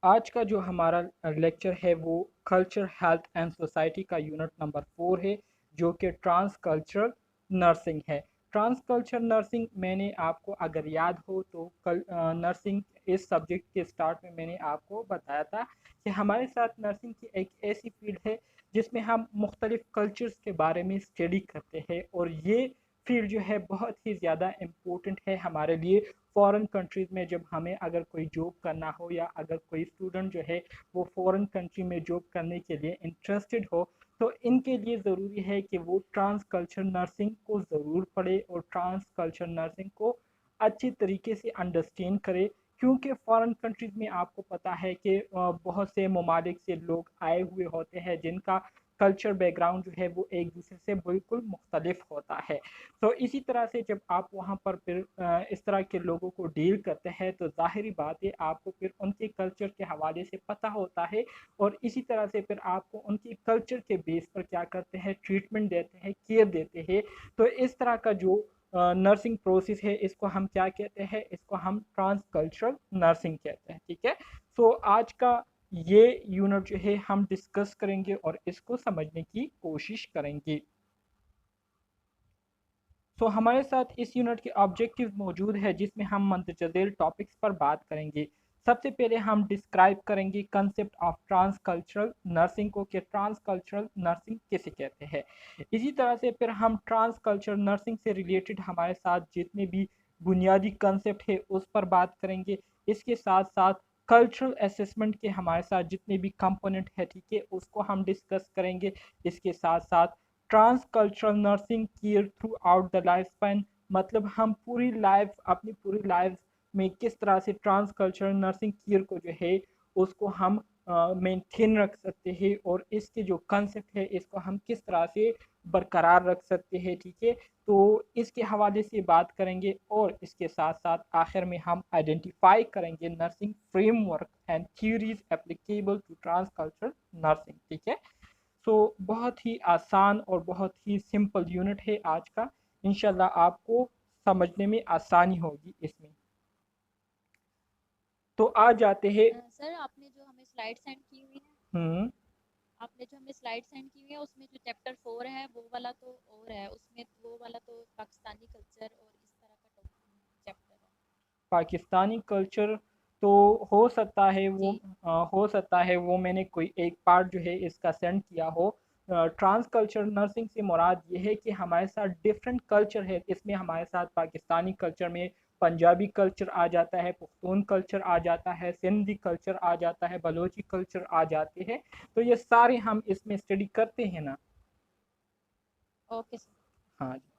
आज का जो हमारा लेक्चर है वो कल्चर हेल्थ एंड सोसाइटी का यूनिट नंबर 4 है, जो कि ट्रांस कल्चरल नर्सिंग है। ट्रांस कल्चरल नर्सिंग मैंने आपको अगर याद हो तो नर्सिंग इस सब्जेक्ट के स्टार्ट में मैंने आपको बताया था कि हमारे साथ नर्सिंग की एक ऐसी फील्ड है जिसमें हम मुख्तलिफ कल्चर्स के बारे में स्टडी करते हैं, और ये फील्ड जो है बहुत ही ज़्यादा इम्पोर्टेंट है हमारे लिए। फॉरेन कंट्रीज़ में जब हमें अगर कोई जॉब करना हो या अगर कोई स्टूडेंट जो है वो फॉरेन कंट्री में जॉब करने के लिए इंटरेस्टेड हो, तो इनके लिए ज़रूरी है कि वो ट्रांस कल्चर नर्सिंग को ज़रूर पढ़े और ट्रांस कल्चर नर्सिंग को अच्छी तरीके से अंडरस्टैंड करे। क्योंकि फॉरेन कंट्रीज़ में आपको पता है कि बहुत से ममालिक से लोग आए हुए होते हैं जिनका कल्चर बैकग्राउंड जो है वो एक दूसरे से बिल्कुल मुख्तलिफ होता है। तो इसी तरह से जब आप वहाँ पर फिर इस तरह के लोगों को डील करते हैं तो ज़ाहिरी बात है आपको फिर उनके कल्चर के हवाले से पता होता है, और इसी तरह से फिर आपको उनके कल्चर के बेस पर क्या करते हैं, ट्रीटमेंट देते हैं, केयर देते हैं। तो इस तरह का जो नर्सिंग प्रोसेस है इसको हम क्या कहते हैं, इसको हम ट्रांस कल्चरल नर्सिंग कहते हैं। ठीक है। सो आज का ये यूनिट जो है हम डिस्कस करेंगे और इसको समझने की कोशिश करेंगे। तो हमारे साथ इस यूनिट के ऑब्जेक्टिव मौजूद है जिसमें हम मंतजदील टॉपिक्स पर बात करेंगे। सबसे पहले हम डिस्क्राइब करेंगे concept of transcultural nursing को, कि ट्रांस कल्चरल नर्सिंग किसे कहते हैं। इसी तरह से फिर हम ट्रांस कल्चरल नर्सिंग से रिलेटेड हमारे साथ जितने भी बुनियादी कंसेप्ट है उस पर बात करेंगे। इसके साथ साथ कल्चरल असेसमेंट के हमारे साथ जितने भी कंपोनेंट है, ठीक है, उसको हम डिस्कस करेंगे। इसके साथ साथ transcultural nursing care throughout the lifespan, मतलब हम पूरी लाइफ, अपनी पूरी लाइफ में किस तरह से ट्रांस कल्चरल नर्सिंग केयर को जो है उसको हम मेंटेन रख सकते हैं, और इसके जो कंसेप्ट है इसको हम किस तरह से बरकरार रख सकते हैं। ठीक है। तो इसके हवाले से बात करेंगे, और इसके साथ साथ आखिर में हम आइडेंटिफाई करेंगे nursing framework and theories applicable to transcultural nursing. ठीक है। सो बहुत ही आसान और बहुत ही सिंपल यूनिट है आज का। इंशाल्लाह आपको समझने में आसानी होगी इसमें। तो आ जाते हैं। सर आपने जो हमें स्लाइड सेंड की हुई है हम्म। आपने जो हमें स्लाइड सेंड की हुई है उसमें जो चैप्टर 4 है वो वाला तो और है उसमें वो वाला तो पाकिस्तानी कल्चर और इस तरह का चैप्टर है। पाकिस्तानी कल्चर तो हो सकता है वो, जी। हो सकता है वो मैंने कोई एक पार्ट जो है इसका सेंड किया हो। ट्रांस कल्चर नर्सिंग से मुराद ये है कि हमारे साथ डिफरेंट कल्चर है। इसमें हमारे साथ पाकिस्तानी कल्चर में पंजाबी कल्चर आ जाता है, पख्तून कल्चर आ जाता है, सिंधी कल्चर आ जाता है, बलोची कल्चर आ जाते हैं। तो ये सारे हम इसमें स्टडी करते हैं ना। Okay sir. हाँ जी।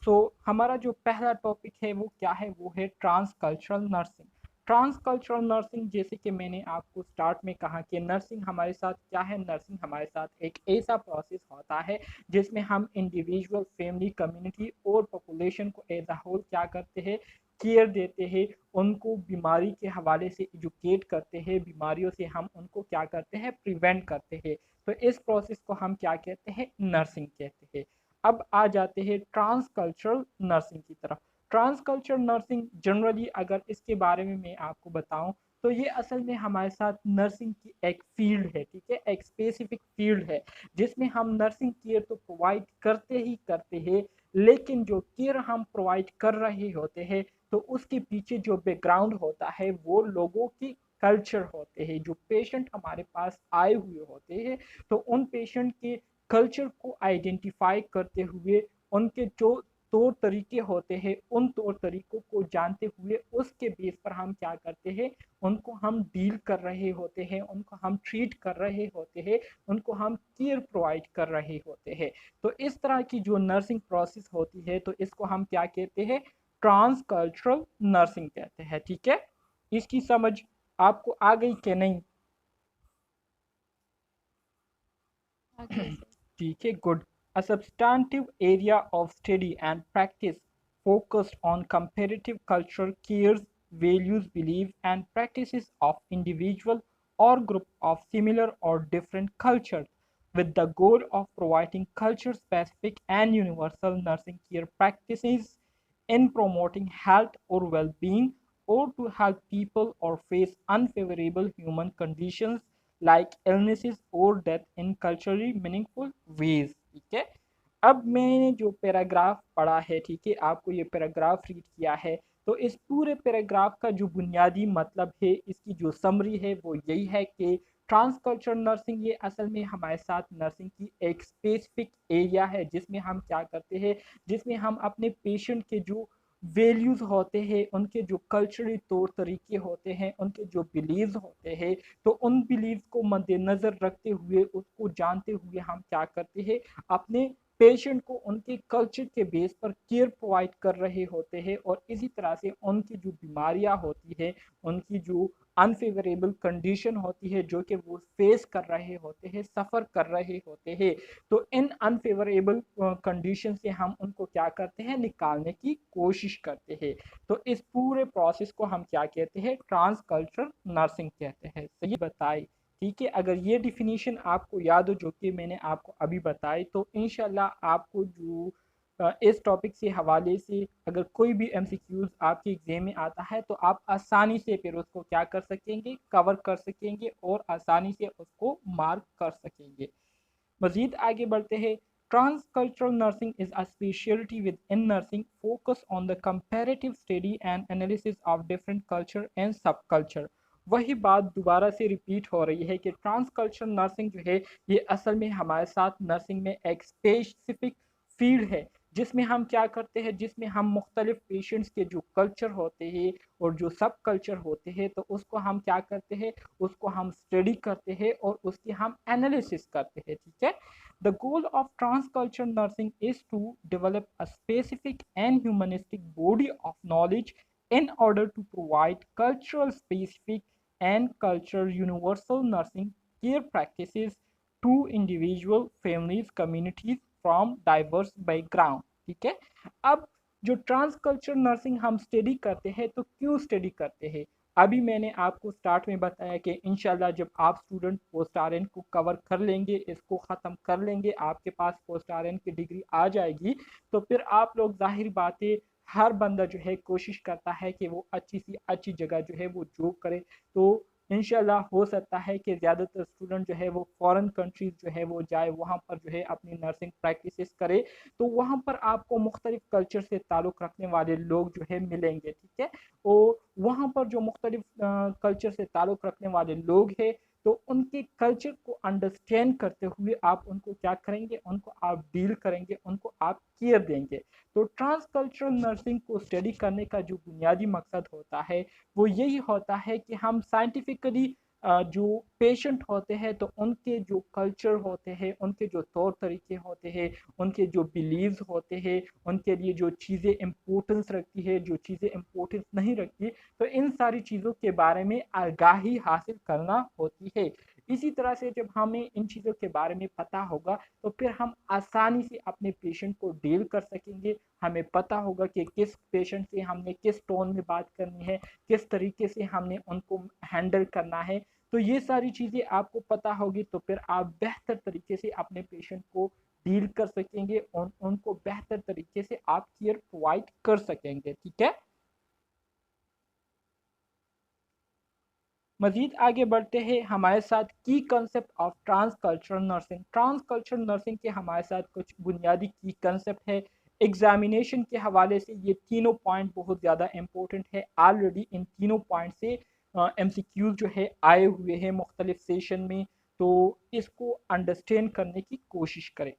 सो हमारा जो पहला टॉपिक है वो क्या है, वो है transcultural nursing. Transcultural nursing, जैसे कि मैंने आपको स्टार्ट में कहा कि नर्सिंग हमारे साथ क्या है, नर्सिंग हमारे साथ एक ऐसा प्रोसेस होता है जिसमें हम इंडिविजुअल, फैमिली, कम्युनिटी और पॉपुलेशन को एज अ होल क्या करते हैं, केयर देते हैं। उनको बीमारी के हवाले से एजुकेट करते हैं, बीमारियों से हम उनको क्या करते हैं, प्रिवेंट करते हैं। तो इस प्रोसेस को हम क्या कहते हैं, नर्सिंग कहते हैं। अब आ जाते हैं ट्रांस कल्चरल नर्सिंग की तरफ। ट्रांस कल्चरल नर्सिंग जनरली अगर इसके बारे में मैं आपको बताऊं तो ये असल में हमारे साथ नर्सिंग की एक फील्ड है। ठीक है, एक स्पेसिफिक फील्ड है जिसमें हम नर्सिंग केयर तो प्रोवाइड करते ही करते हैं, लेकिन जो केयर हम प्रोवाइड कर रहे होते हैं तो उसके पीछे जो बैकग्राउंड होता है वो लोगों की कल्चर होते हैं। जो पेशेंट हमारे पास आए हुए होते हैं तो उन पेशेंट के कल्चर को आइडेंटिफाई करते हुए, उनके जो तौर तरीके होते हैं उन तौर तरीकों को जानते हुए उसके बेस पर हम क्या करते हैं, उनको हम डील कर रहे होते हैं, उनको हम ट्रीट कर रहे होते हैं, उनको हम केयर प्रोवाइड कर रहे होते हैं। तो इस तरह की जो नर्सिंग प्रोसेस होती है तो इसको हम क्या कहते हैं, ट्रांस कल्चरल नर्सिंग कहते हैं। ठीक है। इसकी समझ आपको आ गई कि नहीं? आगे है सर। ठीक है, good. A substantive area of study and practice focused on comparative culture cares, values, beliefs, and practices of individual or group of similar or different cultures, with the goal of providing culture-specific and universal nursing care practices in promoting health or well-being or to help people or face unfavorable human conditions like illnesses or death in culturally meaningful ways। ठीक है, अब मैंने जो paragraph पढ़ा है, ठीक है, आपको ये पैराग्राफ रीड किया है, तो इस पूरे पैराग्राफ का जो बुनियादी मतलब है, इसकी जो समरी है वो यही है कि ट्रांसकल्चरल नर्सिंग ये असल में हमारे साथ नर्सिंग की एक स्पेसिफिक एरिया है, जिसमें हम क्या करते हैं, जिसमें हम अपने पेशेंट के जो वैल्यूज़ होते हैं, उनके जो कल्चरली तौर तरीके होते हैं, उनके जो बिलीव्स होते हैं, तो उन बिलीव्स को मद्देनज़र रखते हुए, उसको जानते हुए हम क्या करते हैं, अपने पेशेंट को उनके कल्चर के बेस पर केयर प्रोवाइड कर रहे होते हैं, और इसी तरह से उनकी जो बीमारियां होती है, उनकी जो अनफेवरेबल कंडीशन होती है जो कि वो फेस कर रहे होते हैं, सफ़र कर रहे होते हैं, तो इन अनफेवरेबल कंडीशन से हम उनको क्या करते हैं, निकालने की कोशिश करते हैं। तो इस पूरे प्रोसेस को हम क्या कहते हैं, ट्रांसकल्चरल नर्सिंग कहते हैं। सही बताई, ठीक है। अगर ये डिफिनीशन आपको याद हो जो कि मैंने आपको अभी बताई, तो इंशाल्लाह आपको जो इस टॉपिक से हवाले से अगर कोई भी एमसीक्यूज आपके एग्जाम में आता है, तो आप आसानी से फिर उसको क्या कर सकेंगे, कवर कर सकेंगे और आसानी से उसको मार्क कर सकेंगे। मजीद आगे बढ़ते हैं। Transcultural nursing is a speciality within nursing focus on the comparative study and analysis of different culture and subculture. वही बात दोबारा से रिपीट हो रही है कि ट्रांसकल्चरल नर्सिंग जो है, ये असल में हमारे साथ नर्सिंग में एक स्पेसिफिक फील्ड है, जिसमें हम क्या करते हैं, जिसमें हम मुख्तलिफ पेशेंट्स के जो कल्चर होते हैं और जो सब कल्चर होते हैं, तो उसको हम क्या करते हैं, उसको हम स्टडी करते हैं और उसकी हम एनालिसिस करते हैं। ठीक है, the goal of transcultural nursing is to develop a specific and humanistic body of knowledge in order to provide cultural specific and cultural universal nursing care practices to individual families communities from diverse background। ठीक है, अब जो ट्रांसकल्चरल nursing हम study करते हैं, तो क्यों study करते हैं, अभी मैंने आपको स्टार्ट में बताया कि इंशाल्लाह जब आप स्टूडेंट पोस्ट आर को कवर कर लेंगे, इसको ख़त्म कर लेंगे, आपके पास पोस्ट आर की डिग्री आ जाएगी, तो फिर आप लोग जाहिर बात है, हर बंदा जो है कोशिश करता है कि वो अच्छी सी अच्छी जगह जो है वो जॉब करे। तो इंशाल्लाह हो सकता है कि ज़्यादातर स्टूडेंट जो है वो फॉरेन कंट्रीज जो है वो जाए, वहाँ पर जो है अपनी नर्सिंग प्रैक्टिसेस करे, तो वहाँ पर आपको मुख्तलिफ कल्चर से ताल्लुक़ रखने वाले लोग जो है मिलेंगे। ठीक है, और वहाँ पर जो मुख्तलिफ कल्चर से ताल्लुक़ रखने वाले लोग हैं, तो उनके कल्चर को अंडरस्टैंड करते हुए आप उनको क्या करेंगे, उनको आप डील करेंगे, उनको आप केयर देंगे। तो ट्रांसकल्चरल नर्सिंग को स्टडी करने का जो बुनियादी मकसद होता है, वो यही होता है कि हम साइंटिफिकली जो पेशेंट होते हैं, तो उनके जो कल्चर होते हैं, उनके जो तौर तरीके होते हैं, उनके जो बिलीव्स होते हैं, उनके लिए जो चीज़ें इम्पोर्टेंस रखती है, जो चीज़ें इम्पोर्टेंस नहीं रखती, तो इन सारी चीज़ों के बारे में आगाही हासिल करना होती है। इसी तरह से जब हमें इन चीज़ों के बारे में पता होगा, तो फिर हम आसानी से अपने पेशेंट को डील कर सकेंगे। हमें पता होगा कि किस पेशेंट से हमने किस टोन में बात करनी है, किस तरीके से हमने उनको हैंडल करना है। तो ये सारी चीज़ें आपको पता होगी, तो फिर आप बेहतर तरीके से अपने पेशेंट को डील कर सकेंगे और उनको बेहतर तरीके से आप केयर प्रोवाइड कर सकेंगे। ठीक है, मजीद आगे बढ़ते हैं। हमारे साथ की concept of transcultural nursing. ट्रांसकल्चरल nursing के हमारे साथ कुछ बुनियादी की कंसेप्ट है। एग्जामिनेशन के हवाले से ये तीनों पॉइंट बहुत ज़्यादा इंपॉर्टेंट है। ऑलरेडी इन तीनों पॉइंट से एमसीक्यूज जो है आए हुए हैं मुख्तलिफ सेशन में, तो इसको अंडरस्टैंड करने की कोशिश करें।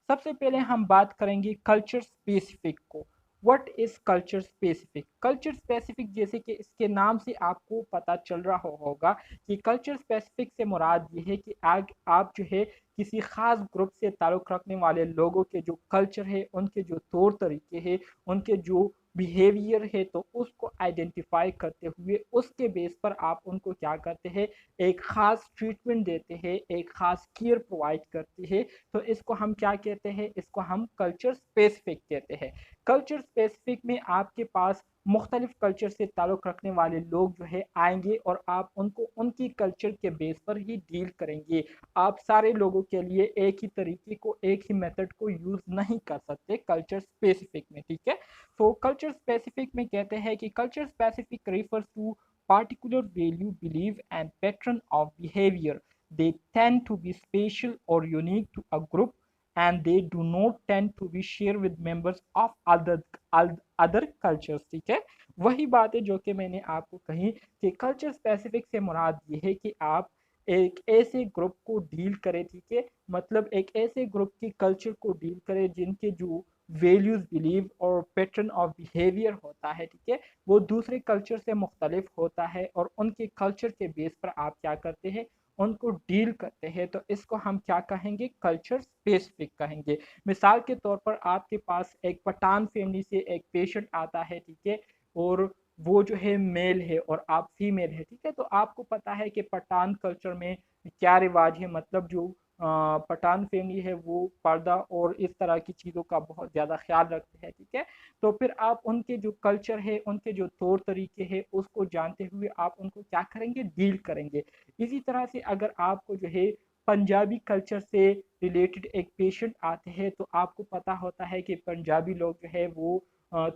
सबसे पहले हम बात करेंगे कल्चर स्पेसिफिक को। What is culture specific? Culture specific जैसे कि इसके नाम से आपको पता चल रहा होगा कि कल्चर स्पेसिफिक से मुराद ये है कि आप जो है किसी खास ग्रुप से ताल्लुक़ रखने वाले लोगों के जो कल्चर है, उनके जो तौर तरीके हैं, उनके जो बिहेवियर है, तो उसको आइडेंटिफाई करते हुए उसके बेस पर आप उनको क्या करते हैं, एक ख़ास ट्रीटमेंट देते हैं, एक ख़ास केयर प्रोवाइड करते हैं। तो इसको हम क्या कहते हैं, इसको हम कल्चर स्पेसिफिक कहते हैं। कल्चर स्पेसिफिक में आपके पास मुख्तलिफ कल्चर से ताल्लुक़ रखने वाले लोग जो है आएंगे और आप उनको उनकी कल्चर के बेस पर ही डील करेंगे। आप सारे लोगों के लिए एक ही तरीके को, एक ही मेथड को यूज़ नहीं कर सकते कल्चर स्पेसिफिक में, ठीक है। तो कल्चर स्पेसिफिक में कहते हैं कि culture specific refers to particular value, belief, and pattern of behavior. They tend to be special or unique to a group, and they do not tend to be shared with members of other cultures, ठीक है। वही बात है जो कि मैंने आपको कही कि कल्चर स्पेसिफिक से मुराद ये है कि आप एक ऐसे ग्रुप को डील करें, ठीक है, मतलब एक ऐसे ग्रुप की कल्चर को डील करें जिनके जो वैल्यूज, बिलीव और पैटर्न ऑफ बिहेवियर होता है, ठीक है, वो दूसरे कल्चर से मुख्तलिफ होता है और उनके कल्चर के बेस पर आप क्या करते हैं, उनको डील करते हैं। तो इसको हम क्या कहेंगे, कल्चर स्पेसिफिक कहेंगे। मिसाल के तौर पर आपके पास एक पठान फैमिली से एक पेशेंट आता है, ठीक है, और वो जो है मेल है और आप फीमेल है, ठीक है, तो आपको पता है कि पठान कल्चर में क्या रिवाज है, मतलब जो पठान फैमिली है वो पर्दा और इस तरह की चीज़ों का बहुत ज़्यादा ख्याल रखते हैं, ठीक है। तो फिर आप उनके जो कल्चर है, उनके जो तौर तरीके हैं, उसको जानते हुए आप उनको क्या करेंगे, डील करेंगे। इसी तरह से अगर आपको जो है पंजाबी कल्चर से रिलेटेड एक पेशेंट आते हैं, तो आपको पता होता है कि पंजाबी लोग जो है वो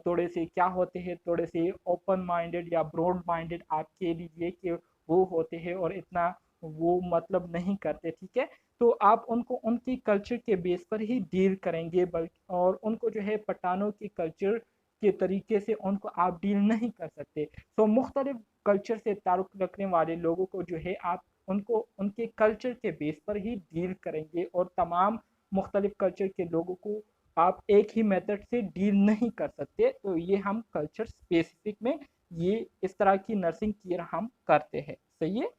थोड़े से क्या होते हैं, थोड़े से ओपन माइंडेड या ब्रॉड माइंडेड आप कह लीजिए कि वो होते हैं और इतना वो मतलब नहीं करते, ठीक है। तो आप उनको उनकी कल्चर के बेस पर ही डील करेंगे, बल्कि और उनको जो है पठानों की कल्चर के तरीके से उनको आप डील नहीं कर सकते। तो मुख्तलिफ कल्चर से ताल्लुक़ रखने वाले लोगों को जो है आप उनको उनके कल्चर के बेस पर ही डील करेंगे और तमाम मुख्तलिफ कल्चर के लोगों को आप एक ही मेथड से डील नहीं कर सकते। तो ये हम कल्चर स्पेसिफिक में ये इस तरह की नर्सिंग केयर हम करते हैं, सही है।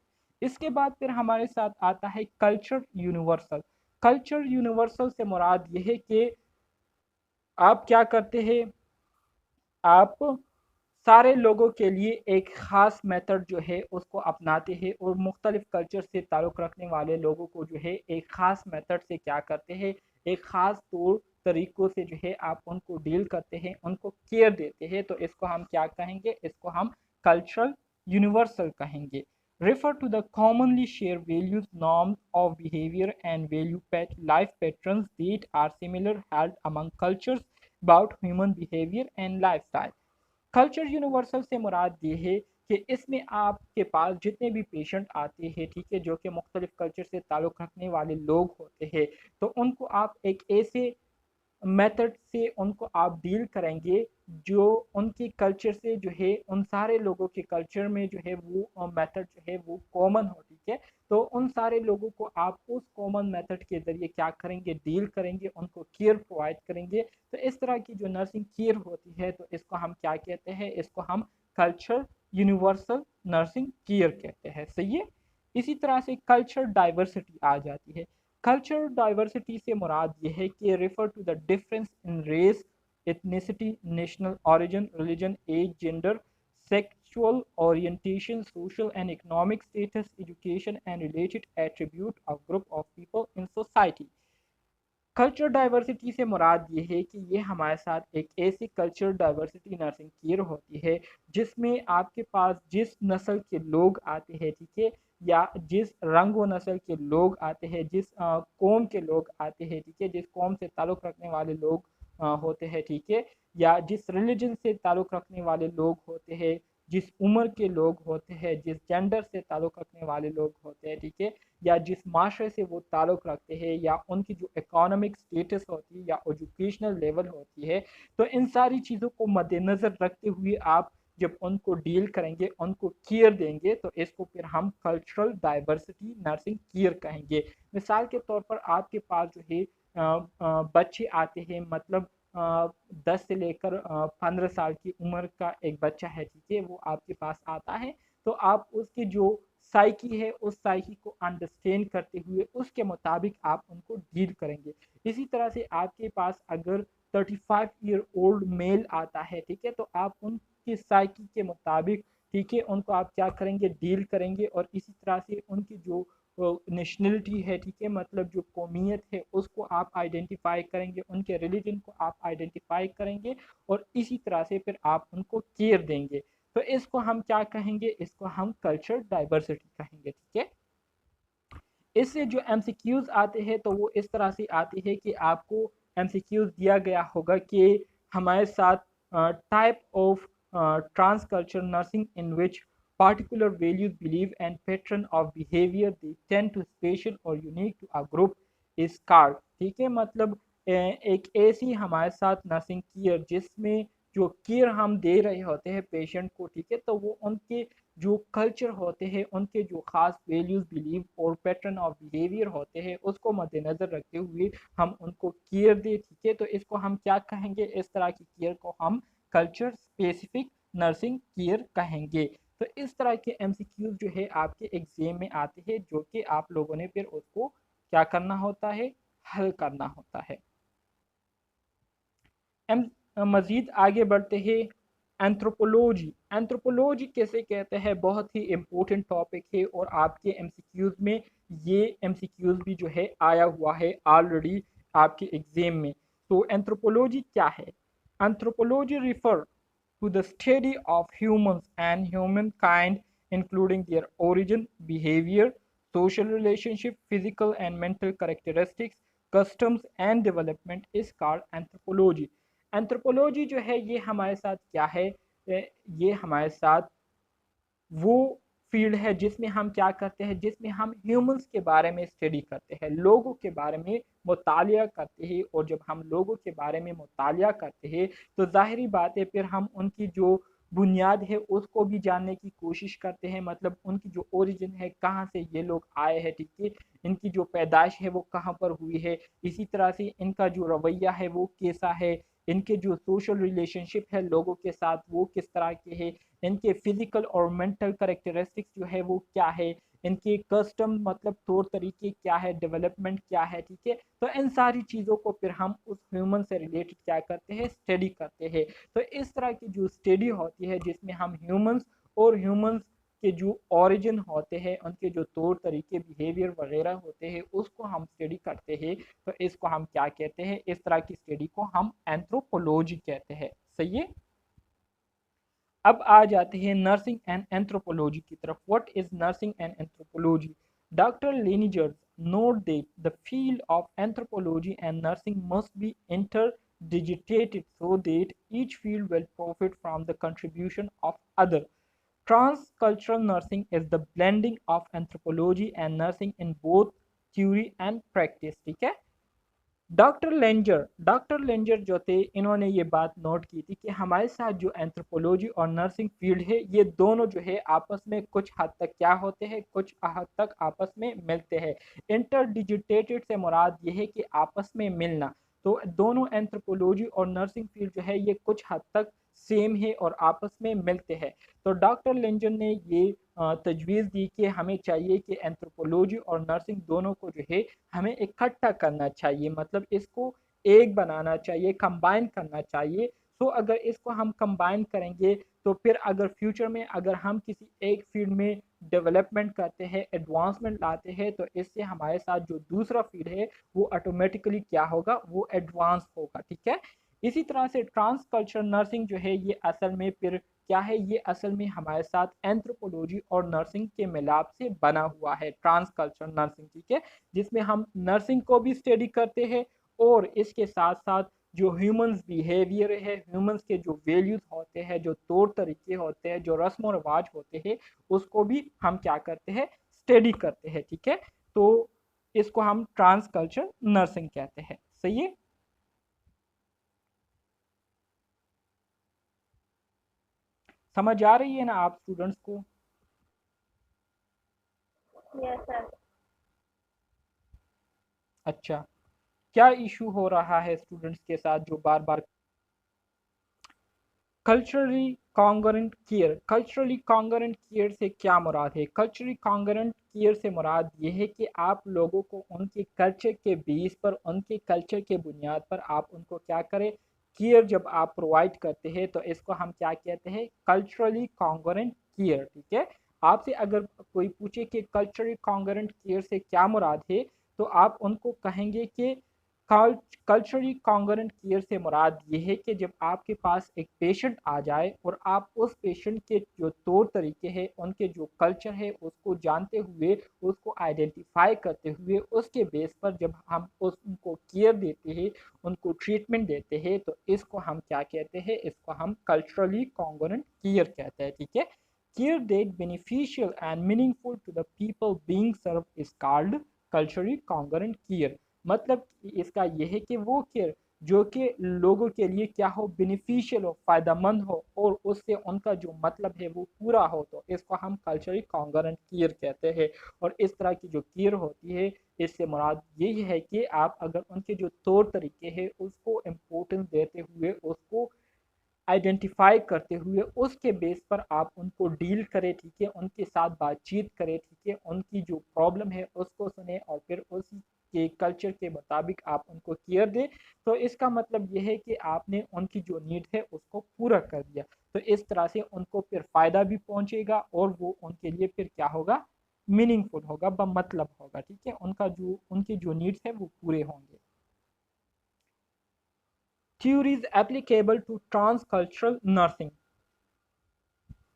इसके बाद फिर हमारे साथ आता है कल्चर यूनिवर्सल। कल्चर यूनिवर्सल से मुराद ये है कि आप क्या करते हैं, आप सारे लोगों के लिए एक ख़ास मेथड जो है उसको अपनाते हैं और मुख्तलिफ कल्चर से ताल्लुक़ रखने वाले लोगों को जो है एक ख़ास मेथड से क्या करते हैं, एक ख़ास तौर तरीक़ों से जो है आप उनको डील करते हैं, उनको केयर देते हैं। तो इसको हम क्या कहेंगे, इसको हम कल्चरल यूनिवर्सल कहेंगे। Refer to the commonly shared values, norms of behavior and life patterns that are similar held among cultures about human behavior and lifestyle. Culture universal से मुराद ये है कि इसमें आपके पास जितने भी पेशेंट आते हैं, ठीक है, जो कि मुख्तलिफ कल्चर से ताल्लुक़ रखने वाले लोग होते हैं, तो उनको आप एक ऐसे मेथड से उनको आप डील करेंगे जो उनकी कल्चर से जो है उन सारे लोगों के कल्चर में जो है वो मेथड जो है वो कॉमन हो, ठीक है। तो उन सारे लोगों को आप उस कॉमन मेथड के ज़रिए क्या करेंगे, डील करेंगे, उनको केयर प्रोवाइड करेंगे। तो इस तरह की जो नर्सिंग केयर होती है, तो इसको हम क्या कहते हैं, इसको हम कल्चर यूनिवर्सल नर्सिंग केयर कहते हैं, सही है। इसी तरह से कल्चर डाइवर्सिटी आ जाती है। कल्चर डाइवर्सिटी से मुराद ये है कि refer to the difference in race, ethnicity, national origin, religion, age, gender, sexual orientation, social and economic status, education, and related attribute of group of people in society. Culture diversity से मुराद ये है कि ये हमारे साथ एक ऐसी कल्चर डाइवर्सिटी नर्सिंग केयर होती है जिसमें आपके पास जिस नस्ल के लोग आते हैं, ठीक है, या जिस रंग व नस्ल के लोग आते हैं, जिस कौम के लोग आते हैं, ठीक है, जिस कौम से ताल्लुक़ रखने वाले लोग होते हैं, ठीक है, या जिस रिलीजन से ताल्लुक़ रखने वाले लोग होते हैं, जिस उम्र के लोग होते हैं, जिस जेंडर से ताल्लुक़ रखने वाले लोग होते हैं, ठीक है, या जिस माशरे से वो ताल्लुक़ रखते हैं, या उनकी जो इकोनॉमिक स्टेटस होती है या एजुकेशनल लेवल होती है। तो इन सारी चीज़ों को मद्देनज़र रखते हुए आप जब उनको डील करेंगे, उनको केयर देंगे, तो इसको फिर हम कल्चरल डाइवर्सिटी नर्सिंग केयर कहेंगे। मिसाल के तौर पर आपके पास जो है बच्चे आते हैं, मतलब 10 से लेकर 15 साल की उम्र का एक बच्चा है, ठीक है, वो आपके पास आता है। तो आप उसकी जो साइकी है, उस साइकी को अंडरस्टैंड करते हुए उसके मुताबिक आप उनको डील करेंगे। इसी तरह से आपके पास अगर 35 ईयर ओल्ड मेल आता है, ठीक है, तो आप उनकी साइकी के मुताबिक, ठीक है, उनको आप क्या करेंगे, डील करेंगे और इसी तरह से उनकी जो नेशनलिटी है, ठीक है, मतलब जो कौमियत है उसको आप आइडेंटिफाई करेंगे, उनके रिलीजन को आप आइडेंटिफाई करेंगे और इसी तरह से फिर आप उनको केयर देंगे। तो इसको हम क्या कहेंगे, इसको हम कल्चर डाइवर्सिटी कहेंगे, ठीक है। इससे जो एमसीक्यूज आते हैं तो वो इस तरह से आते हैं कि आपको एमसीक्यूज दिया गया होगा कि हमारे साथ type of trans culture nursing in which particular values, belief and pattern of behavior they tend to special or unique to a group is called, ठीक है। मतलब एक ऐसी हमारे साथ नर्सिंग केयर जिसमें जो केयर हम दे रहे होते हैं पेशेंट को, ठीक है, तो वो उनके जो कल्चर होते हैं, उनके जो खास वैल्यूज, बिलीव और पैटर्न ऑफ बिहेवियर होते हैं उसको मद्देनजर रखते हुए हम उनको केयर दे, ठीक है। तो इसको हम क्या कहेंगे, इस तरह की केयर को हम कल्चर स्पेसिफिक नर्सिंग केयर कहेंगे। तो इस तरह के एमसीक्यूज जो है आपके एग्जाम में आते हैं, जो कि आप लोगों ने फिर उसको क्या करना होता है, हल करना होता है। मजीद आगे बढ़ते हैं, एंथ्रोपोलॉजी। एंथ्रोपोलॉजी कैसे कहते हैं, बहुत ही इम्पोर्टेंट टॉपिक है और आपके एमसीक्यूज में ये एमसीक्यूज भी जो है आया हुआ है ऑलरेडी आपके एग्जाम में। तो एंथ्रोपोलॉजी क्या है? Anthropology refer to the study of humans and humankind, including their origin, behavior, social relationship, physical and mental characteristics, customs and development is called anthropology. Anthropology जो है ये हमारे साथ क्या है, ये हमारे साथ वो फील्ड है जिसमें हम क्या करते हैं, जिसमें हम ह्यूमंस के बारे में स्टडी करते हैं, लोगों के बारे में मुतालिया करते हैं। और जब हम लोगों के बारे में मुतालिया करते हैं तो ज़ाहिरी बात है फिर हम उनकी जो बुनियाद है उसको भी जानने की कोशिश करते हैं, मतलब उनकी जो ओरिजिन है, कहाँ से ये लोग आए हैं, ठीक है, इनकी जो पैदाइश है वो कहाँ पर हुई है, इसी तरह से इनका जो रवैया है वो कैसा है, इनके जो सोशल रिलेशनशिप है लोगों के साथ वो किस तरह के है, इनके फिजिकल और मेंटल करेक्टरिस्टिक्स जो है वो क्या है, इनके कस्टम मतलब तौर तरीके क्या है, डेवलपमेंट क्या है, ठीक है। तो इन सारी चीज़ों को फिर हम उस ह्यूमन से रिलेटेड क्या करते हैं, स्टडी करते हैं। तो इस तरह की जो स्टडी होती है जिसमें हम ह्यूमंस और ह्यूमंस के जो ओरिजिन होते हैं, उनके जो तौर तरीके, बिहेवियर वगैरह होते हैं उसको हम स्टडी करते हैं, तो इसको हम क्या कहते हैं, इस तरह की स्टडी को हम एंथ्रोपोलॉजी कहते हैं। सही है। अब आ जाते हैं नर्सिंग एंड एंथ्रोपोलॉजी की तरफ। What is nursing and anthropology? Doctor Leininger's note that the field of anthropology and nursing must be interdigitated so that each field will profit from the contribution of other. Transcultural nursing is the blending of anthropology and nursing in both theory and practice, ठीक है। Doctor लेंजर जो थे इन्होंने ये बात note की थी कि हमारे साथ जो एंथ्रोपोलॉजी और नर्सिंग फील्ड है ये दोनों जो है आपस में कुछ हद तक क्या होते हैं, कुछ हद तक आपस में मिलते हैं। इंटरडिजिटेटेड से मुराद ये है कि आपस में मिलना। तो दोनों एंथ्रोपोलॉजी और नर्सिंग फील्ड जो है ये कुछ हद तक सेम है और आपस में मिलते हैं। तो डॉक्टर लेंजर ने ये तजवीज़ दी कि हमें चाहिए कि एंथ्रोपोलॉजी और नर्सिंग दोनों को जो है हमें इकट्ठा करना चाहिए, मतलब इसको एक बनाना चाहिए, कंबाइन करना चाहिए। तो अगर इसको हम कंबाइन करेंगे तो फिर अगर फ्यूचर में अगर हम किसी एक फील्ड में डेवलपमेंट करते हैं, एडवांसमेंट लाते हैं, तो इससे हमारे साथ जो दूसरा फील्ड है वो ऑटोमेटिकली क्या होगा, वो एडवांस होगा, ठीक है। इसी तरह से ट्रांस कल्चरल नर्सिंग जो है ये असल में फिर क्या है, ये असल में हमारे साथ एंथ्रोपोलॉजी और नर्सिंग के मिलाप से बना हुआ है ट्रांस कल्चरल नर्सिंग, ठीक है, जिसमें हम नर्सिंग को भी स्टडी करते हैं और इसके साथ साथ जो ह्यूमंस बिहेवियर है, ह्यूमंस के जो वैल्यूज होते हैं, जो तौर तरीके होते हैं, जो रस्म व रिवाज होते हैं, उसको भी हम क्या करते हैं, स्टडी करते हैं, ठीक है। तो इसको हम ट्रांस कल्चरल नर्सिंग कहते हैं। सही है। समझ आ रही है ना आप स्टूडेंट्स को? Yes sir. अच्छा, क्या इशू हो रहा है स्टूडेंट्स के साथ जो बार बार? Culturally congruent care. Culturally congruent care से क्या मुराद है? कल्चरली कॉन्गरेंट केयर से मुराद ये है कि आप लोगों को उनके कल्चर के बेस पर, उनके कल्चर के बुनियाद पर आप उनको क्या करें, केयर जब आप प्रोवाइड करते हैं तो इसको हम क्या कहते हैं, कल्चरली कॉन्गरेंट केयर, ठीक है। आपसे अगर कोई पूछे कि कल्चरली कॉन्गरेंट केयर से क्या मुराद है, तो आप उनको कहेंगे कि कल्चरली कॉन्गरेंट केयर से मुराद ये है कि जब आपके पास एक पेशेंट आ जाए और आप उस पेशेंट के जो तौर तरीके हैं, उनके जो कल्चर है, उसको जानते हुए, उसको आइडेंटिफाई करते हुए, उसके बेस पर जब हम उनको केयर देते हैं, उनको ट्रीटमेंट देते हैं, तो इसको हम क्या कहते हैं? इसको हम कल्चरली कॉन्गरेंट केयर कहते हैं। ठीक है, care that beneficial and meaningful to the people being serve is called culturally congruent care. मतलब इसका यह है कि वो केयर जो कि लोगों के लिए क्या हो, बेनिफिशियल हो, फायदेमंद हो, और उससे उनका जो मतलब है वो पूरा हो, तो इसको हम कल्चरली कॉन्गरेंट केयर कहते हैं। और इस तरह की जो केयर होती है, इससे मुराद यही है कि आप अगर उनके जो तौर तरीके हैं उसको इम्पोर्टेंस देते हुए, उसको आइडेंटिफाई करते हुए, उसके बेस पर आप उनको डील करें। ठीक है, उनके साथ बातचीत करें। ठीक है, उनकी जो प्रॉब्लम है उसको सुने और फिर उसी के कल्चर के मुताबिक आप उनको केयर दें। तो इसका मतलब यह है कि आपने उनकी जो नीड है उसको पूरा कर दिया। तो इस तरह से उनको फिर फ़ायदा भी पहुंचेगा और वो उनके लिए फिर क्या होगा, मीनिंगफुल होगा, मतलब होगा। ठीक है, उनकी जो नीड्स है वो पूरे होंगे। Theories applicable to transcultural nursing.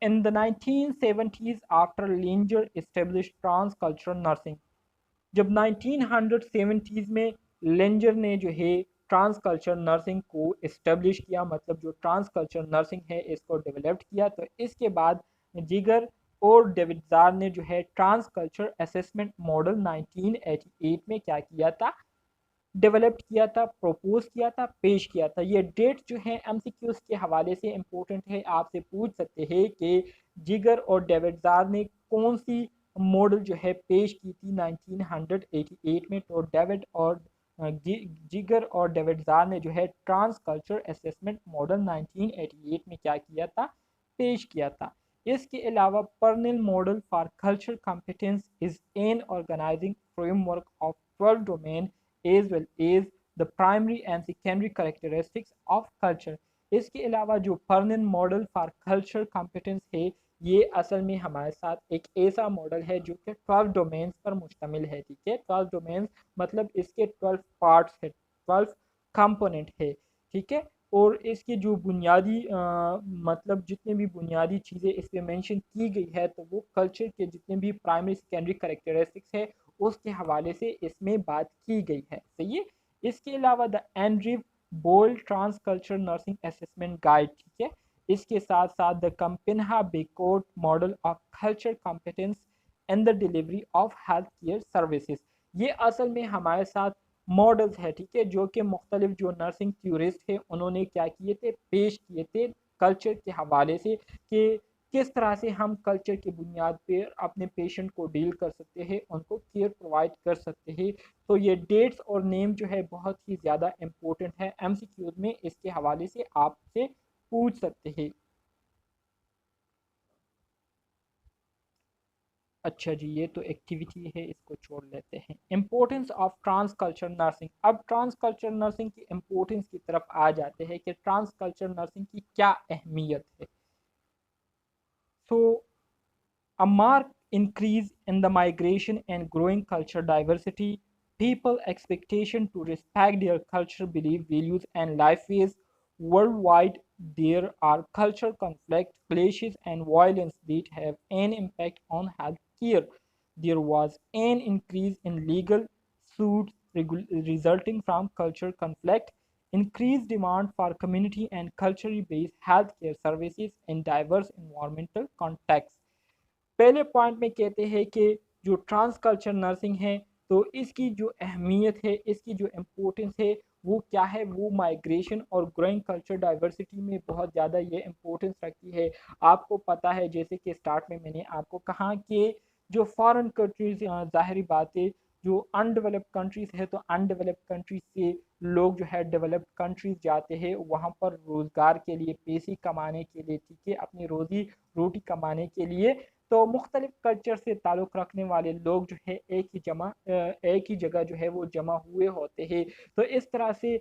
In the 1970s, after Linger established transcultural nursing, जब 1970s में लेंजर ने जो है ट्रांसकल्चर नर्सिंग को इस्टेब्लिश किया, मतलब जो ट्रांसकल्चर नर्सिंग है इसको डेवलप किया, तो इसके बाद जिगर और डेविड ने जो है ट्रांसकल्चर असेसमेंट मॉडल 1988 में क्या किया था, डेवलप किया था, प्रपोज किया था, पेश किया था। ये डेट जो है एमसीक्यूज के हवाले से इम्पोर्टेंट है, आपसे पूछ सकते हैं कि जिगर और डेविड ने कौन सी मॉडल जो है पेश की थी 1988 में। तो डेविड और जिगर और डेविड ने जो है ट्रांस कल्चर असेसमेंट मॉडल 1988 में क्या किया था, पेश किया था। इसके अलावा Purnell model for culture competence is an organizing framework of 12 domain as well as the primary and secondary characteristics of culture। इसके अलावा जो पर्निन मॉडल फॉर कल्चर कॉम्पिटेंस है, ये असल में हमारे साथ एक ऐसा मॉडल है जो कि 12 डोमेन्स पर मुश्तमिल है। ठीक है, 12 डोमेन्स मतलब इसके 12 पार्ट्स है, 12 कंपोनेंट है। ठीक है, और इसकी जो बुनियादी मतलब जितने भी बुनियादी चीज़ें इस पर मैंशन की गई है, तो वो कल्चर के जितने भी प्राइमरी सेकेंडरी करेक्टरिस्टिक्स है उसके हवाले से इसमें बात की गई है। सही है, इसके अलावा the Andrews Boyle trans culture nursing assessment guide. ठीक है, इसके साथ साथ the Campinha Bacote model of culture competence in the delivery of health care services. ये असल में हमारे साथ मॉडल्स है। ठीक है, जो कि मुख्तलिफ जो नर्सिंग थ्योरिस्ट है उन्होंने क्या किए थे, पेश किए थे कल्चर के हवाले से, कि किस तरह से हम कल्चर की बुनियाद पर अपने पेशेंट को डील कर सकते हैं, उनको केयर प्रोवाइड कर सकते हैं। तो ये डेट्स और नेम जो है बहुत ही ज़्यादा इम्पोर्टेंट है, एमसीक्यूज में इसके हवाले से आपसे पूछ सकते हैं। अच्छा जी, ये तो एक्टिविटी है, इसको छोड़ लेते हैं। Importance of trans culture nursing. अब ट्रांस कल्चर नर्सिंग की इम्पोर्टेंस की तरफ आ जाते हैं कि ट्रांस कल्चर नर्सिंग की क्या अहमियत है। So, a marked increase in the migration and growing cultural diversity, people expectation to respect their cultural belief, values, and lifeways worldwide. There are cultural conflict, clashes, and violence that have an impact on health care. There was an increase in legal suits resulting from cultural conflict, increased demand for community and culturally based healthcare services in diverse environmental contexts। पहले point में कहते हैं कि जो trans culture nursing है, तो इसकी जो अहमियत है, इसकी जो इम्पोर्टेंस है वो क्या है, वो माइग्रेशन और ग्रोइंग कल्चर डाइवर्सिटी में बहुत ज़्यादा ये इम्पोर्टेंस रखती है। आपको पता है, जैसे कि स्टार्ट में मैंने आपको कहा कि जो फॉरेन कंट्रीज, ज़ाहिरी बात है, जो अनडेवलप्ड कंट्रीज है, तो अनडेवलप्ड कंट्रीज से लोग जो है डेवलप्ड कंट्रीज जाते हैं, वहाँ पर रोज़गार के लिए, पैसे कमाने के लिए। ठीक है, अपनी रोज़ी रोटी कमाने के लिए। तो मुख्तलिफ कल्चर से ताल्लुक़ रखने वाले लोग जो है एक ही जगह जो है वो जमा हुए होते हैं। तो इस तरह से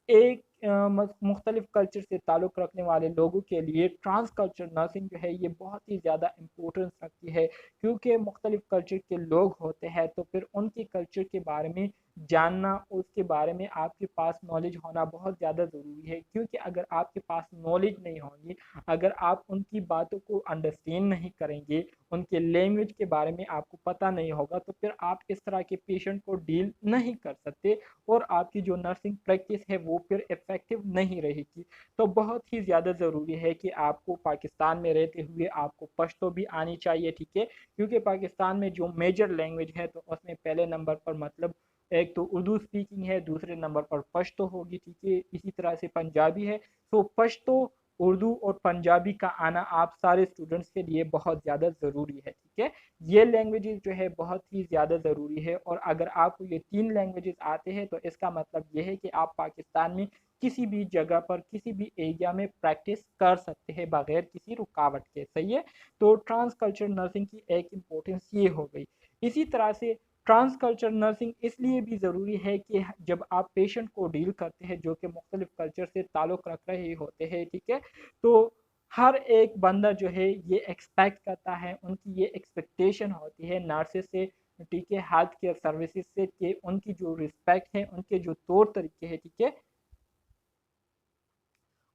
एक मुख्तलिफ कल्चर से ताल्लुक़ रखने वाले लोगों के लिए ट्रांस कल्चर नर्सिंग जो है ये बहुत ही ज़्यादा इम्पोर्टेंस रखती है, क्योंकि मुख्तलिफ कल्चर के लोग होते हैं तो फिर उनके कल्चर के बारे में जानना, उसके बारे में आपके पास नॉलेज होना बहुत ज़्यादा ज़रूरी है। क्योंकि अगर आपके पास नॉलेज नहीं होगी, अगर आप उनकी बातों को अंडरस्टैंड नहीं करेंगे, उनके लैंग्वेज के बारे में आपको पता नहीं होगा, तो फिर आप इस तरह के पेशेंट को डील नहीं कर सकते और आपकी जो नर्सिंग प्रैक्टिस है वो फिर इफ़ेक्टिव नहीं रहेगी। तो बहुत ही ज़्यादा ज़रूरी है कि आपको पाकिस्तान में रहते हुए आपको पश्तो भी आनी चाहिए, ठीक है? क्योंकि पाकिस्तान में जो मेजर लैंग्वेज है तो उसमें पहले नंबर पर मतलब एक तो उर्दू स्पीकिंग है, दूसरे नंबर पर पश्तो होगी, ठीक है? इसी तरह से पंजाबी है। तो पश्तो, उर्दू और पंजाबी का आना आप सारे स्टूडेंट्स के लिए बहुत ज़्यादा ज़रूरी है, ठीक है? ये लैंग्वेजेस जो है बहुत ही ज़्यादा ज़रूरी है और अगर आपको ये 3 लैंग्वेजेस आते हैं तो इसका मतलब ये है कि आप पाकिस्तान में किसी भी जगह पर, किसी भी एरिया में प्रैक्टिस कर सकते हैं बगैर किसी रुकावट के, सही है? तो ट्रांस कल्चर नर्सिंग की एक इम्पोर्टेंस ये हो गई। इसी तरह से ट्रांस कल्चर नर्सिंग इसलिए भी ज़रूरी है कि जब आप पेशेंट को डील करते हैं जो कि मुख्तलिफ कल्चर से ताल्लुक़ रख रहे होते हैं, ठीक है? तो हर एक बंदा जो है ये एक्सपेक्ट करता है, उनकी ये एक्सपेक्टेशन होती है नर्सेस से, ठीक है, हेल्थ केयर सर्विसेज से, कि उनकी जो रिस्पेक्ट है, उनके जो तौर तरीके हैं, ठीक है,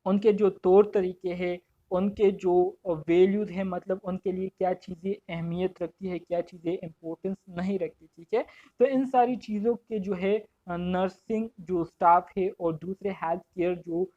उनके जो तौर तरीके हैं, उनके जो वैल्यूज़ हैं, मतलब उनके लिए क्या चीज़ें अहमियत रखती है, क्या चीज़ें इम्पोर्टेंस नहीं रखती, ठीक है? तो इन सारी चीज़ों के जो है नर्सिंग जो स्टाफ है और दूसरे हेल्थ केयर जो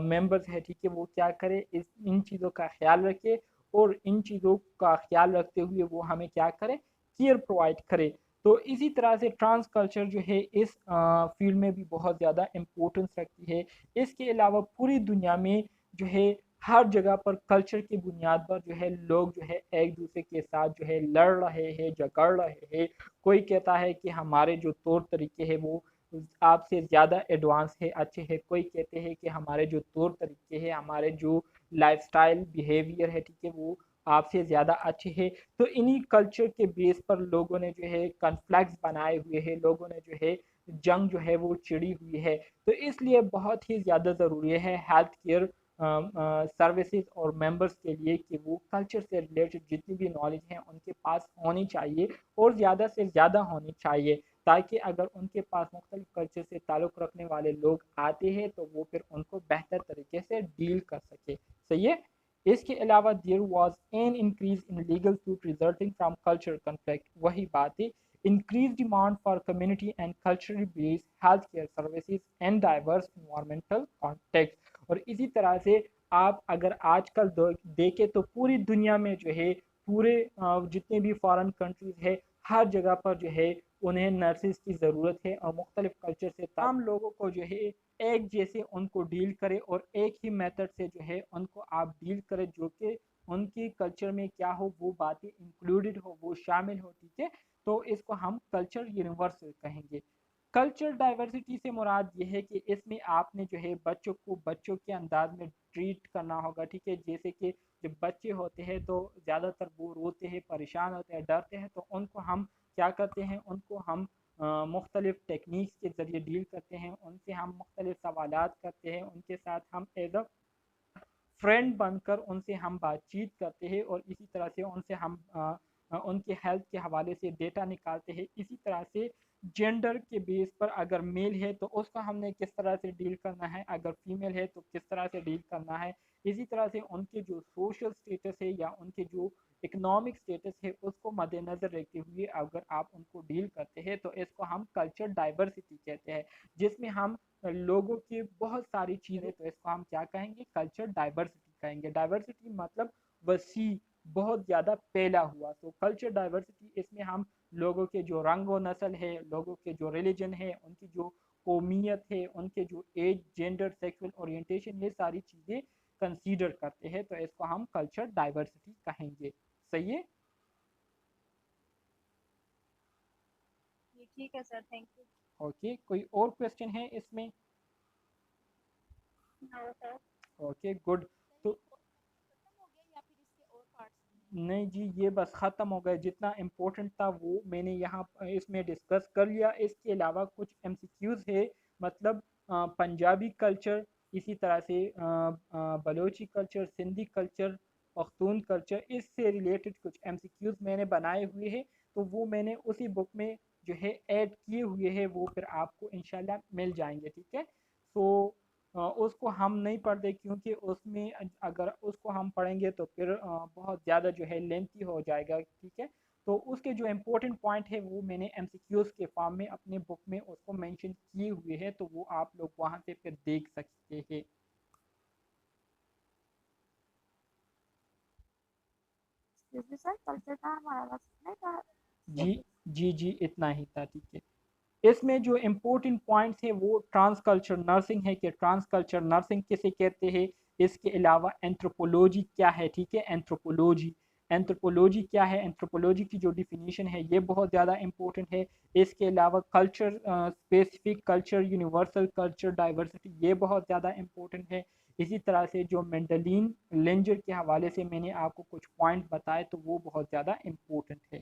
मेंबर्स है, ठीक है, वो क्या करे, इस इन चीज़ों का ख्याल रखे और इन चीज़ों का ख्याल रखते हुए वो हमें क्या करे, केयर प्रोवाइड करे। तो इसी तरह से ट्रांस कल्चर जो है इस फील्ड में भी बहुत ज़्यादा इम्पोर्टेंस रखती है। इसके अलावा पूरी दुनिया में जो है हर जगह पर कल्चर की बुनियाद पर जो है लोग जो है एक दूसरे के साथ जो है लड़ रहे हैं, झगड़ रहे हैं। कोई कहता है कि हमारे जो तौर तरीके हैं वो आपसे ज़्यादा एडवांस है, अच्छे हैं। कोई कहते हैं कि हमारे जो तौर तरीके हैं, हमारे जो लाइफस्टाइल बिहेवियर है, ठीक है, वो आपसे ज़्यादा अच्छे हैं। तो इन्हीं कल्चर के बेस पर लोगों ने जो है कॉन्फ्लिक्ट्स बनाए हुए हैं, लोगों ने जो है जंग जो है वो छिड़ी हुई है। तो इसलिए बहुत ही ज़्यादा ज़रूरी है हेल्थ केयर सर्विसेज और मेंबर्स के लिए कि वो कल्चर से रिलेटेड जितनी भी नॉलेज है उनके पास होनी चाहिए और ज़्यादा से ज़्यादा होनी चाहिए, ताकि अगर उनके पास मुख्तलिफ कल्चर से ताल्लुक़ रखने वाले लोग आते हैं तो वो फिर उनको बेहतर तरीके से डील कर सके, सही है? इसके अलावा there was an increase in legal suit resulting from culture conflict, वही बात है, increased demand for community and culturally based healthcare services and diverse environmental context। और इसी तरह से आप अगर आजकल देखें तो पूरी दुनिया में जो है पूरे जितने भी फॉरेन कंट्रीज है हर जगह पर जो है उन्हें नर्सेज की ज़रूरत है और मुख्तलिफ कल्चर से तमाम लोगों को जो है एक जैसे उनको डील करे और एक ही मेथड से जो है उनको आप डील करें जो कि उनकी कल्चर में क्या हो वो बातें इंक्लूडेड हो, वो शामिल हो, ठीक है? तो इसको हम कल्चर यूनिवर्सल कहेंगे। कल्चर डाइवर्सिटी से मुराद ये है कि इसमें आपने जो है बच्चों को बच्चों के अंदाज में ट्रीट करना होगा, ठीक है? जैसे कि जब बच्चे होते हैं तो ज़्यादातर वो रोते हैं, परेशान होते हैं, डरते हैं, तो उनको हम क्या करते हैं, उनको हम मुख्तलिफ टेक्निक्स के ज़रिए डील करते हैं, उनसे हम मुख्तलिफ सवालात करते हैं, उनके साथ हम एज अ फ्रेंड बनकर उनसे हम बातचीत करते हैं और इसी तरह से उनसे हम उनके हेल्थ के हवाले से डेटा निकालते हैं। इसी तरह से जेंडर के बेस पर अगर मेल है तो उसका हमने किस तरह से डील करना है, अगर फीमेल है तो किस तरह से डील करना है। इसी तरह से उनके जो सोशल स्टेटस है या उनके जो इकोनॉमिक स्टेटस है उसको मद्देनज़र रखते हुए अगर आप उनको डील करते हैं तो इसको हम कल्चर डाइवर्सिटी कहते हैं, जिसमें हम लोगों की बहुत सारी चीज़ें, तो इसको हम क्या कहेंगे, कल्चर डाइवर्सिटी कहेंगे। डाइवर्सिटी मतलब वसी, बहुत ज़्यादा फैला हुआ। तो कल्चर डाइवर्सिटी इसमें हम लोगों के जो रंग व नस्ल है, लोगों के जो रिलीजन है, उनकी जो कौमियत है, उनके जो एज, जेंडर, सेक्सुअल ओरिएंटेशन, ये सारी चीज़ें कंसीडर करते हैं। तो इसको हम कल्चर डाइवर्सिटी कहेंगे, सही है? ये ठीक है सर, थैंक यू। ओके, कोई और क्वेश्चन है इसमें? हाँ सर। Okay, good. सर ये तो कोर्स खत्म हो गया या फिर इसके और पार्ट्स भी हैं? नहीं जी, ये बस ख़त्म हो गया, जितना इम्पोर्टेंट था वो मैंने यहाँ इसमें डिस्कस कर लिया। इसके अलावा कुछ एमसीक्यूज़ है, मतलब पंजाबी कल्चर, इसी तरह से Balochi culture, Sindhi culture, Pakhtun culture, इससे रिलेटेड कुछ एमसीक्यूज़ मैंने बनाए हुए हैं, तो वो मैंने उसी बुक में जो है ऐड किए हुए हैं, वो फिर आपको इंशाल्लाह मिल जाएंगे, ठीक है। सो उसको हम नहीं पढ़ते क्योंकि उसमें अगर उसको हम पढ़ेंगे तो फिर बहुत ज़्यादा जो है लेंथी हो जाएगा, ठीक है। तो उसके जो इम्पोर्टेंट पॉइंट है वो मैंने एमसीक्यूज़ के फॉर्म में अपने बुक में उसको मेंशन किए हुए हैं, तो वो आप लोग वहाँ से फिर देख सकते हैं। एक्सक्यूज मी सर, कल्चर का हमारा बस नहीं था। जी जी जी, इतना ही था, ठीक है। इसमें जो इम्पोर्टेंट पॉइंट्स है वो ट्रांस कल्चर नर्सिंग है कि ट्रांस कल्चर नर्सिंग किसे कहते हैं। इसके अलावा एंथ्रोपोलॉजी क्या है, ठीक है, एंथ्रोपोलॉजी, एंथ्रोपोलॉजी क्या है, एंथ्रोपोलॉजी की जो डिफिनीशन है ये बहुत ज़्यादा इंपॉर्टेंट है। इसके अलावा culture, specific culture, universal culture, diversity, ये बहुत ज़्यादा इंपॉर्टेंट है। इसी तरह से जो मेंडलिन लेंजर के हवाले से मैंने आपको कुछ पॉइंट बताए तो वो बहुत ज़्यादा इम्पोर्टेंट है।